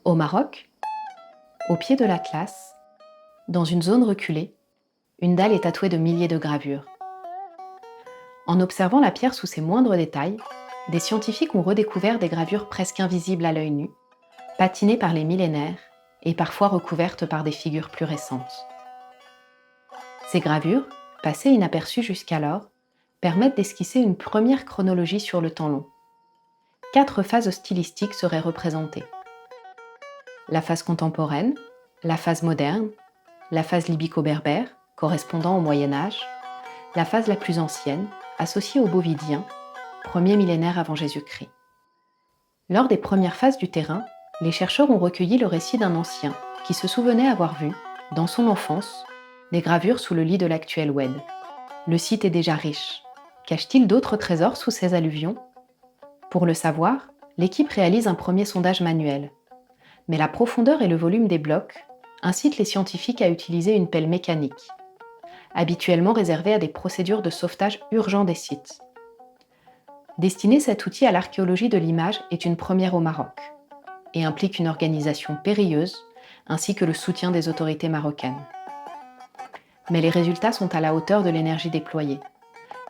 Au Maroc, au pied de l'Atlas, dans une zone reculée, une dalle est tatouée de milliers de gravures. En observant la pierre sous ses moindres détails, des scientifiques ont redécouvert des gravures presque invisibles à l'œil nu, patinées par les millénaires et parfois recouvertes par des figures plus récentes. Ces gravures, passées inaperçues jusqu'alors, permettent d'esquisser une première chronologie sur le temps long. 4 phases stylistiques seraient représentées. La phase contemporaine, la phase moderne, la phase libyco-berbère, correspondant au Moyen-Âge, la phase la plus ancienne, associée aux Bovidiens, premier millénaire avant Jésus-Christ. Lors des premières phases du terrain, les chercheurs ont recueilli le récit d'un ancien qui se souvenait avoir vu, dans son enfance, des gravures sous le lit de l'actuel Oued. Le site est déjà riche. Cache-t-il d'autres trésors sous ces alluvions ? Pour le savoir, l'équipe réalise un premier sondage manuel. Mais la profondeur et le volume des blocs incitent les scientifiques à utiliser une pelle mécanique, habituellement réservée à des procédures de sauvetage urgent des sites. Destiner cet outil à l'archéologie de l'image est une première au Maroc et implique une organisation périlleuse ainsi que le soutien des autorités marocaines. Mais les résultats sont à la hauteur de l'énergie déployée.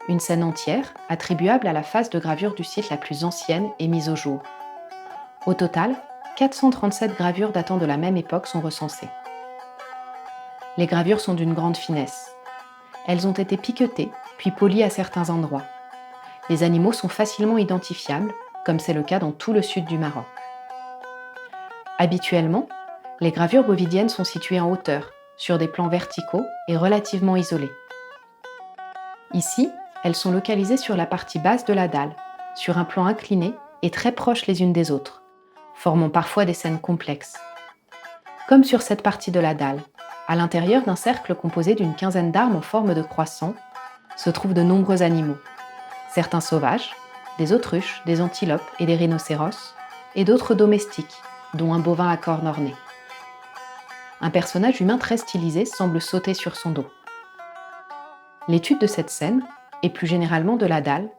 Une scène entière, attribuable à la phase de gravure du site la plus ancienne, est mise au jour. Au total, 437 gravures datant de la même époque sont recensées. Les gravures sont d'une grande finesse. Elles ont été piquetées, puis polies à certains endroits. Les animaux sont facilement identifiables, comme c'est le cas dans tout le sud du Maroc. Habituellement, les gravures bovidiennes sont situées en hauteur, sur des plans verticaux et relativement isolés. Ici, elles sont localisées sur la partie basse de la dalle, sur un plan incliné et très proches les unes des autres, formant parfois des scènes complexes. Comme sur cette partie de la dalle, à l'intérieur d'un cercle composé d'une quinzaine d'arbres en forme de croissant, se trouvent de nombreux animaux. Certains sauvages, des autruches, des antilopes et des rhinocéros, et d'autres domestiques, dont un bovin à cornes ornées. Un personnage humain très stylisé semble sauter sur son dos. L'étude de cette scène, et plus généralement de la dalle,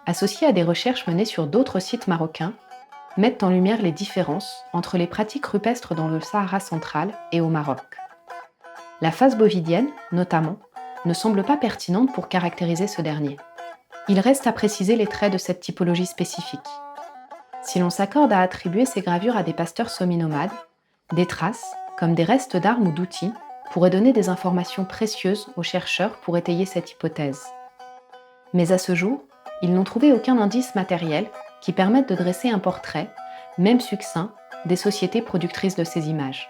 associée à des recherches menées sur d'autres sites marocains, mettent en lumière les différences entre les pratiques rupestres dans le Sahara central et au Maroc. La phase bovidienne, notamment, ne semble pas pertinente pour caractériser ce dernier. Il reste à préciser les traits de cette typologie spécifique. Si l'on s'accorde à attribuer ces gravures à des pasteurs semi-nomades, des traces, comme des restes d'armes ou d'outils, pourraient donner des informations précieuses aux chercheurs pour étayer cette hypothèse. Mais à ce jour, ils n'ont trouvé aucun indice matériel qui permette de dresser un portrait, même succinct, des sociétés productrices de ces images.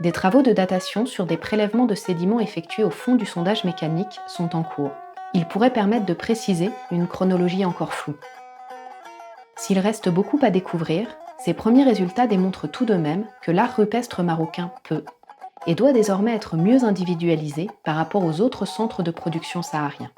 Des travaux de datation sur des prélèvements de sédiments effectués au fond du sondage mécanique sont en cours. Ils pourraient permettre de préciser une chronologie encore floue. S'il reste beaucoup à découvrir, ces premiers résultats démontrent tout de même que l'art rupestre marocain peut et doit désormais être mieux individualisé par rapport aux autres centres de production sahariens.